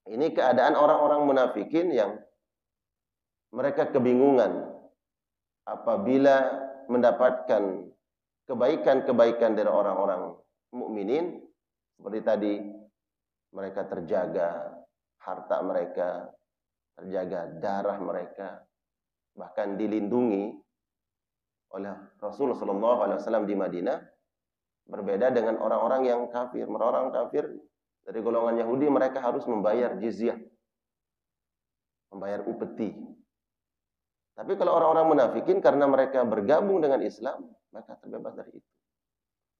Ini keadaan orang-orang munafikin yang mereka kebingungan apabila mendapatkan kebaikan-kebaikan dari orang-orang mukminin. Seperti tadi, mereka terjaga harta mereka, terjaga darah mereka, bahkan dilindungi oleh Rasulullah SAW di Madinah. Berbeda dengan orang-orang yang kafir. Orang kafir dari golongan Yahudi, mereka harus membayar jizyah, membayar upeti. Tapi kalau orang-orang munafikin, karena mereka bergabung dengan Islam, mereka terbebas dari itu.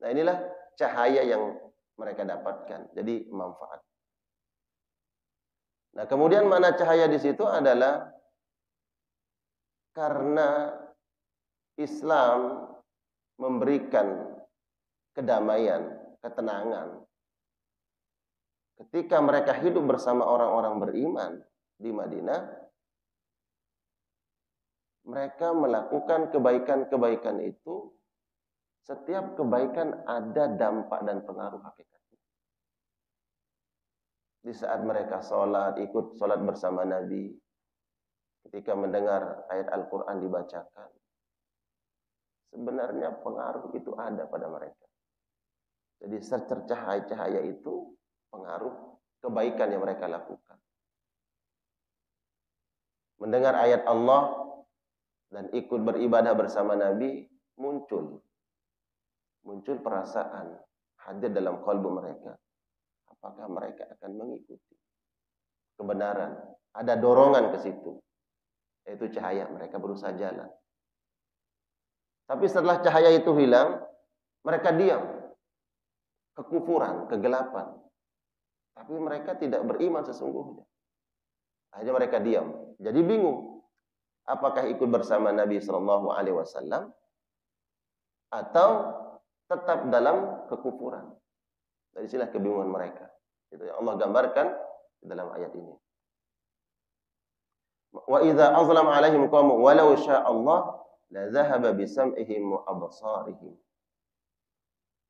Nah, inilah cahaya yang mereka dapatkan. Jadi manfaat. Nah, kemudian mana cahaya di situ adalah karena Islam memberikan kedamaian, ketenangan. Ketika mereka hidup bersama orang-orang beriman di Madinah, mereka melakukan kebaikan-kebaikan itu. Setiap kebaikan ada dampak dan pengaruh hakikatnya. Di saat mereka sholat, ikut sholat bersama Nabi, ketika mendengar ayat Al-Quran dibacakan, sebenarnya pengaruh itu ada pada mereka. Jadi secercah cahaya itu pengaruh kebaikan yang mereka lakukan. Mendengar ayat Allah dan ikut beribadah bersama Nabi, muncul perasaan hadir dalam kalbu mereka. Apakah mereka akan mengikuti kebenaran? Ada dorongan ke situ, yaitu cahaya. Mereka berusaha jalan. Tapi setelah cahaya itu hilang, mereka diam, kekufuran, kegelapan. Tapi mereka tidak beriman sesungguhnya. Akhirnya mereka diam. Jadi bingung, apakah ikut bersama Nabi SAW atau tetap dalam kekufuran. Dari sinilah kebingungan mereka. Itu yang Allah gambarkan dalam ayat ini. Wa idza azlama alaihim qamu walau syaa Allah la dhahaba bi sam'ihim wa absarihim.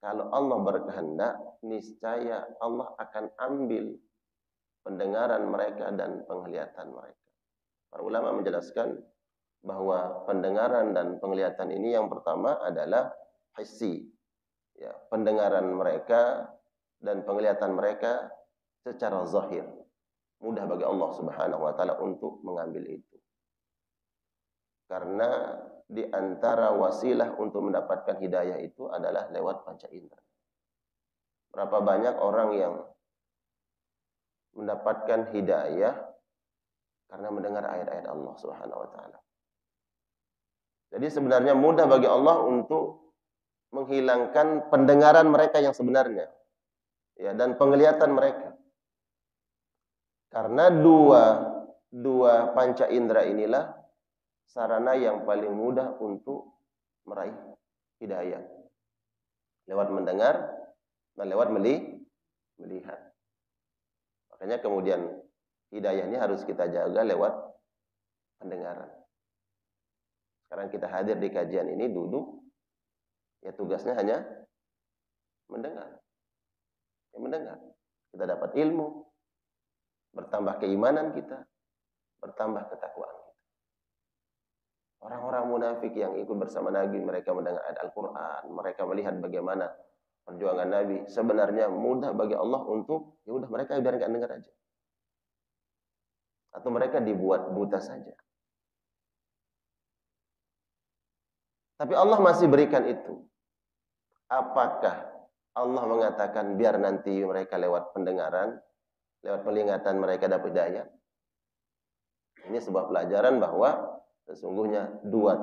Kalau Allah berkehendak, niscaya Allah akan ambil pendengaran mereka dan penglihatan mereka. Para ulama menjelaskan bahwa pendengaran dan penglihatan ini yang pertama adalah hissi. Ya, pendengaran mereka dan penglihatan mereka secara zahir. Mudah bagi Allah Subhanahu wa taala untuk mengambil itu. Karena di antara wasilah untuk mendapatkan hidayah itu adalah lewat panca indera. Berapa banyak orang yang mendapatkan hidayah karena mendengar ayat-ayat Allah Subhanahu wa taala. Jadi sebenarnya mudah bagi Allah untuk menghilangkan pendengaran mereka yang sebenarnya, ya, dan penglihatan mereka. Karena dua panca indera inilah sarana yang paling mudah untuk meraih hidayah. Lewat mendengar dan lewat melihat. Makanya kemudian hidayah ini harus kita jaga lewat pendengaran. Sekarang kita hadir di kajian ini, duduk, ya tugasnya hanya mendengar. Ya mendengar. Kita dapat ilmu, bertambah keimanan kita, bertambah ketakwaan kita. Orang-orang munafik yang ikut bersama Nabi, mereka mendengar ayat Al-Quran, mereka melihat bagaimana perjuangan Nabi. Sebenarnya mudah bagi Allah untuk, ya udah mereka biar nggak dengar aja. Atau mereka dibuat buta saja. Tapi Allah masih berikan itu. Apakah Allah mengatakan biar nanti mereka lewat pendengaran, lewat penglihatan mereka dapat hidayah? Ini sebuah pelajaran bahwa sesungguhnya dua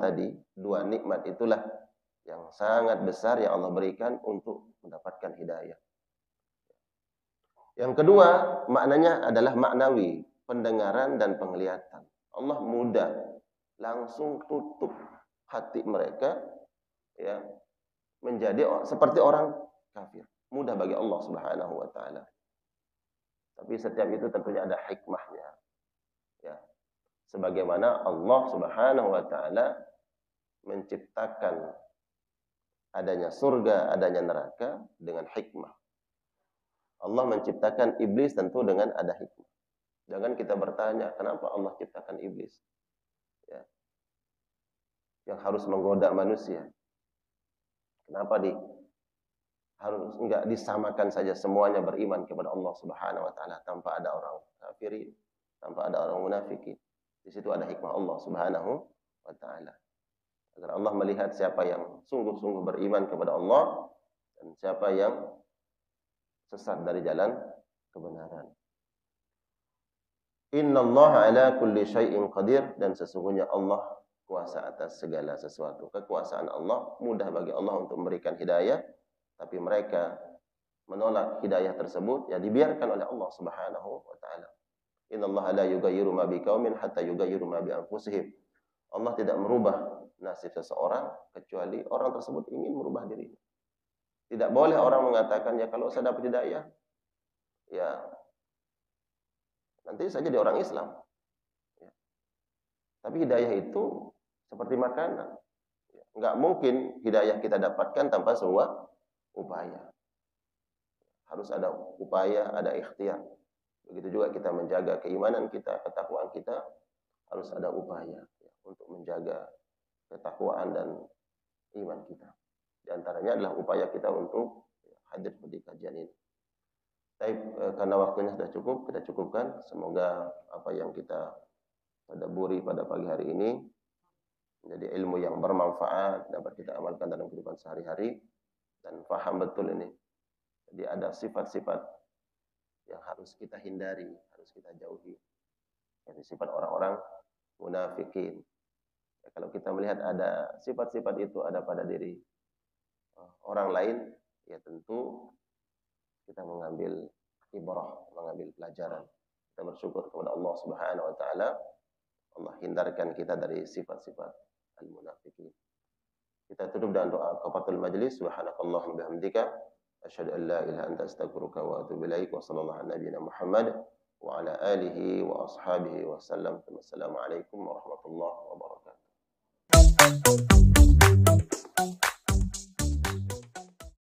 nikmat itulah yang sangat besar yang Allah berikan untuk mendapatkan hidayah. Yang kedua, maknanya adalah maknawi, pendengaran dan penglihatan. Allah mudah langsung tutup hati mereka, ya, menjadi seperti orang kafir. Mudah bagi Allah Subhanahu wa taala. Tapi setiap itu tentunya ada hikmahnya. Ya. Sebagaimana Allah Subhanahu wa taala menciptakan adanya surga, adanya neraka dengan hikmah. Allah menciptakan iblis tentu dengan ada hikmah. Jangan kita bertanya, kenapa Allah ciptakan iblis? Ya. Yang harus menggoda manusia. Kenapa harus enggak disamakan saja semuanya beriman kepada Allah Subhanahu wa taala tanpa ada orang kafirin, tanpa ada orang munafikin. Di situ ada hikmah Allah Subhanahu wa taala. Agar Allah melihat siapa yang sungguh-sungguh beriman kepada Allah dan siapa yang sesat dari jalan kebenaran. Innallaha ala kulli syai'in qadir, dan sesungguhnya Allah kuasa atas segala sesuatu. Kekuasaan Allah, mudah bagi Allah untuk memberikan hidayah, tapi mereka menolak hidayah tersebut, ya dibiarkan oleh Allah Subhanahu wa taala. Innallaha la yughayyiru ma biqaumin hatta yughayyiru ma bi anfusihim. Allah tidak merubah nasib seseorang kecuali orang tersebut ingin merubah dirinya. Tidak boleh orang mengatakan, ya kalau saya dapat hidayah, ya nanti saja dia orang Islam. Ya. Tapi hidayah itu seperti makanan. Enggak mungkin hidayah kita dapatkan tanpa sebuah upaya. Harus ada upaya, ada ikhtiar. Begitu juga kita menjaga keimanan kita, ketakwaan kita, harus ada upaya ya, untuk menjaga ketakwaan dan iman kita. Di antaranya adalah upaya kita untuk hadir di kajian ini. Tapi karena waktunya sudah cukup, kita cukupkan. Semoga apa yang kita tadabburi pada pagi hari ini menjadi ilmu yang bermanfaat, dapat kita amalkan dalam kehidupan sehari-hari, dan paham betul ini. Jadi ada sifat-sifat yang harus kita hindari, harus kita jauhi. Yaitu sifat orang-orang munafikin. Ya, kalau kita melihat ada sifat-sifat itu ada pada diri orang lain, ya tentu kita mengambil ibrah, mengambil pelajaran. Kita bersyukur kepada Allah Subhanahu wa taala. Allah hindarkan kita dari sifat-sifat al-munafiqin. Kita tutup dengan doa kafatul majlis. Subhanakallahumma bihamdika asyhadu an la ilaha illa anta astaghfiruka wa atubu ilaik. Wa sallallahu ala nabiyyina Muhammad wa ala alihi wa ashabihi wa sallam. Wassalamualaikum warahmatullahi wabarakatuh.